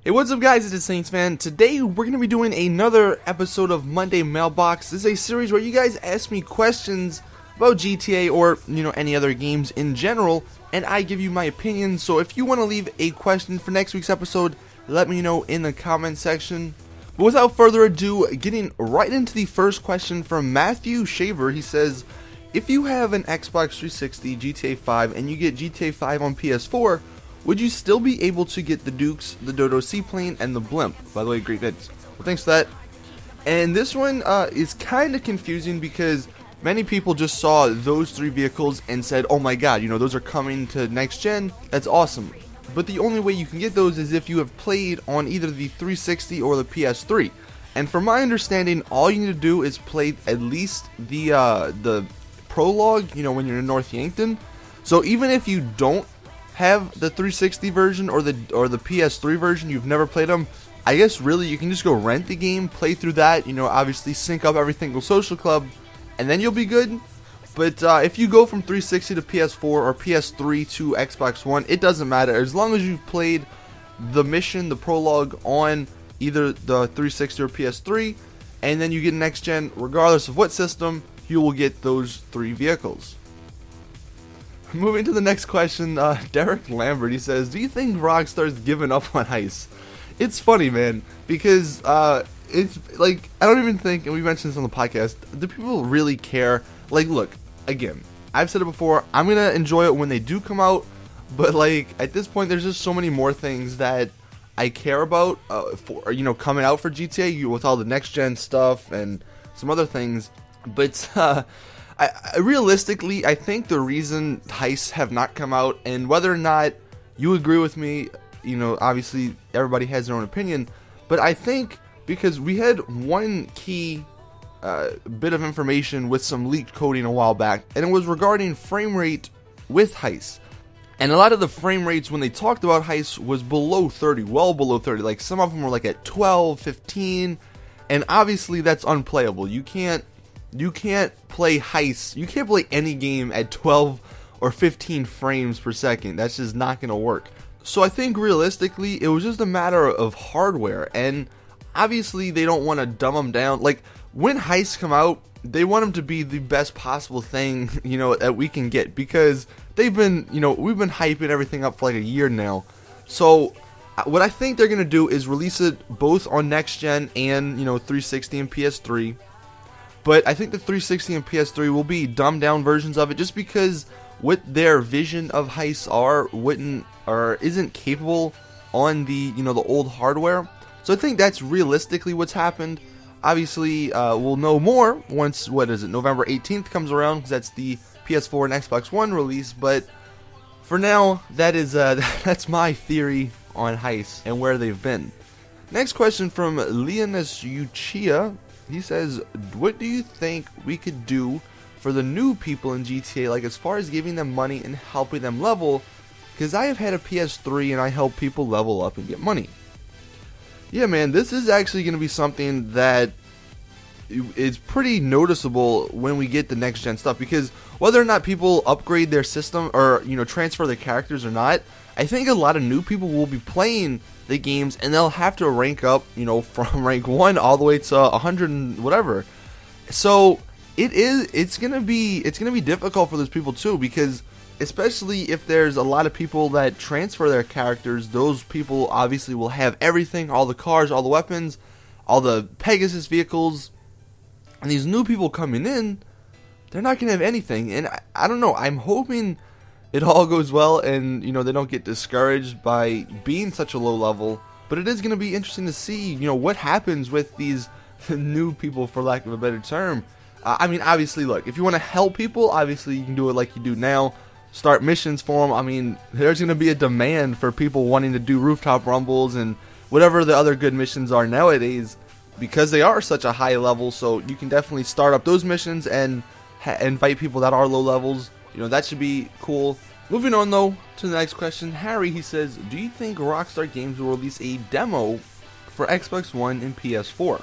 Hey, what's up guys, it is Saintsfan. Today we're going to be doing another episode of Monday Mailbox. This is a series where you guys ask me questions about GTA or, any other games in general, and I give you my opinion. So if you want to leave a question for next week's episode, let me know in the comment section. But without further ado, getting right into the first question from Matthew Shaver. He says, if you have an Xbox 360, GTA 5, and you get GTA 5 on PS4, would you still be able to get the Dukes, the Dodo Seaplane, and the Blimp? By the way, great vids. Well, thanks for that. And this one is kind of confusing because many people just saw those three vehicles and said, oh my god, those are coming to next gen. That's awesome. But the only way you can get those is if you have played on either the 360 or the PS3. And from my understanding, all you need to do is play at least the prologue, when you're in North Yankton. So even if you don't have the 360 version or the PS3 version, you've never played them, I guess really you can just go rent the game, play through that, obviously sync up everything with Social Club, and then you'll be good. But if you go from 360 to PS4 or PS3 to Xbox One, it doesn't matter. As long as you've played the mission, the prologue on either the 360 or PS3, and then you get next gen, regardless of what system, you will get those three vehicles. Moving to the next question, Derek Lambert, he says, do you think Rockstar's given up on Heists? It's funny, man, because it's like, I don't even think, and we mentioned this on the podcast, do people really care? Like, look, again, I've said it before, I'm going to enjoy it when they do come out, but like, at this point, there's just so many more things that I care about, for coming out for GTA, with all the next-gen stuff and some other things, but, realistically, I think the reason Heists have not come out, and whether or not you agree with me, obviously everybody has their own opinion, but I think because we had one key bit of information with some leaked coding a while back, and it was regarding frame rate with Heists. And a lot of the frame rates when they talked about Heists was below 30, well below 30, like some of them were like at 12, 15, and obviously that's unplayable. You can't play Heists, you can't play any game at 12 or 15 frames per second. That's just not going to work. So I think realistically, it was just a matter of hardware, and obviously they don't want to dumb them down. Like, when Heists come out, they want them to be the best possible thing, that we can get, because they've been, we've been hyping everything up for like a year now. So what I think they're going to do is release it both on next gen and, 360 and PS3. But I think the 360 and PS3 will be dumbed down versions of it, just because what their vision of Heists isn't capable on the the old hardware. So I think that's realistically what's happened. Obviously, we'll know more once November 18th comes around, because that's the PS4 and Xbox One release. But for now, that is that's my theory on Heists and where they've been. Next question from Leonis Uchia. He says, what do you think we could do for the new people in GTA, like as far as giving them money and helping them level? Because I have had a PS3 and I help people level up and get money. Yeah, man, this is actually going to be something that is pretty noticeable when we get the next gen stuff, because whether or not people upgrade their system or transfer their characters or not, I think a lot of new people will be playing the games and they'll have to rank up, from rank 1 all the way to 100 and whatever. So it's gonna be difficult for those people too, because especially if there's a lot of people that transfer their characters, those people obviously will have everything, all the cars, all the weapons, all the Pegasus vehicles, and these new people coming in, they're not gonna have anything. And I don't know, I'm hoping it all goes well and they don't get discouraged by being such a low level, but it is going to be interesting to see what happens with these new people, for lack of a better term. I mean, obviously, look, if you want to help people, obviously you can do it like you do now, start missions for them. I mean, there's going to be a demand for people wanting to do rooftop rumbles and whatever the other good missions are nowadays, because they are such a high level. So you can definitely start up those missions and invite people that are low levels. That should be cool. Moving on, though, to the next question. Harry, he says, do you think Rockstar Games will release a demo for Xbox One and PS4?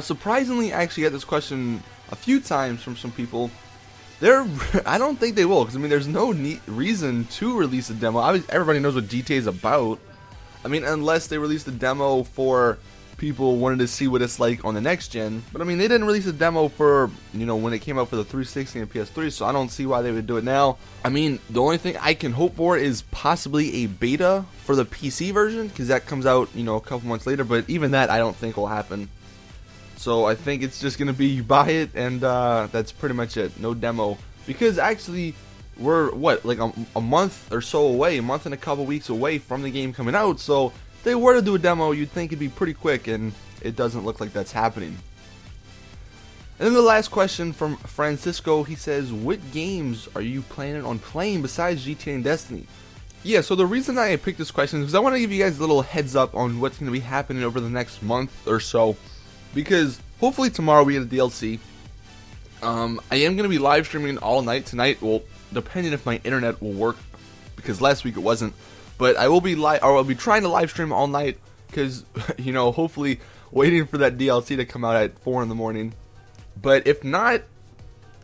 Surprisingly, I actually got this question a few times from some people. I don't think they will, because, I mean, there's no reason to release a demo. Obviously, everybody knows what GTA is about. I mean, unless they released a demo for people wanted to see what it's like on the next gen. But I mean, they didn't release a demo for, you know, when it came out for the 360 and PS3, so I don't see why they would do it now. I mean, the only thing I can hope for is possibly a beta for the PC version, because that comes out, you know, a couple months later, but even that I don't think will happen. So I think it's just gonna be you buy it and that's pretty much it. No demo, because actually we're what, like a month or so away, a month and a couple weeks away from the game coming out. So if they were to do a demo, you'd think it'd be pretty quick, and it doesn't look like that's happening. And then the last question from Francisco, he says, what games are you planning on playing besides GTA and Destiny? Yeah, so the reason I picked this question is because I want to give you guys a little heads up on what's going to be happening over the next month or so. Because hopefully tomorrow we get a DLC. I am going to be live streaming all night tonight. Well, depending if my internet will work, because last week it wasn't. But I will be I'll be trying to live stream all night, because you know, hopefully waiting for that DLC to come out at 4 in the morning. But if not,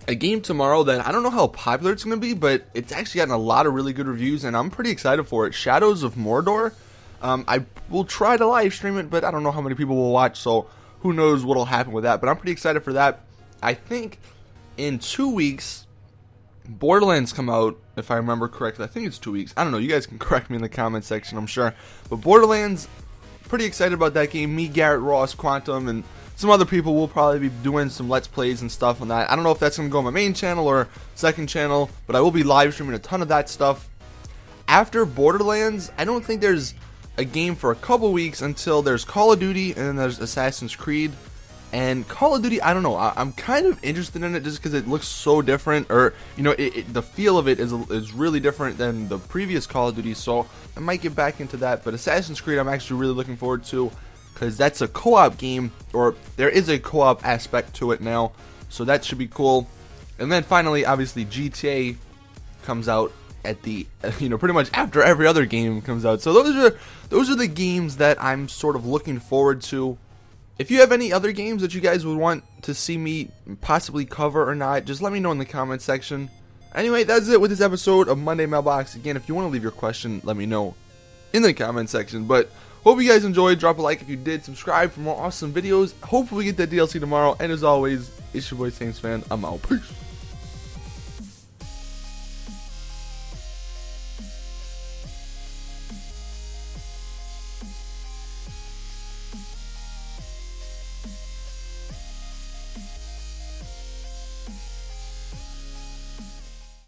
a game tomorrow that I don't know how popular it's going to be, but it's actually gotten a lot of really good reviews, and I'm pretty excited for it. Shadows of Mordor. I will try to live stream it, but I don't know how many people will watch, so who knows what will happen with that. But I'm pretty excited for that. I think in 2 weeks, Borderlands come out, if I remember correctly. I think it's 2 weeks. I don't know. You guys can correct me in the comment section, I'm sure. But Borderlands, pretty excited about that game. Me, Garrett, Ross, Quantum, and some other people will probably be doing some Let's Plays and stuff on that. I don't know if that's going to go on my main channel or second channel, but I will be live streaming a ton of that stuff. After Borderlands, I don't think there's a game for a couple weeks until there's Call of Duty and then there's Assassin's Creed. And Call of Duty, I don't know, I'm kind of interested in it just because it looks so different, or you know, the feel of it is really different than the previous Call of Duty, so I might get back into that. But Assassin's Creed I'm actually really looking forward to, because that's a co-op game, or there is a co-op aspect to it now, so that should be cool. And then finally, obviously, GTA comes out at the, you know, pretty much after every other game comes out. So those are the games that I'm sort of looking forward to. If you have any other games that you guys would want to see me possibly cover or not, just let me know in the comment section. Anyway, that's it with this episode of Monday Mailbox. Again, if you want to leave your question, let me know in the comment section. But hope you guys enjoyed. Drop a like if you did. Subscribe for more awesome videos. Hopefully we get that DLC tomorrow. And as always, it's your boy Saintsfan. I'm out. Peace.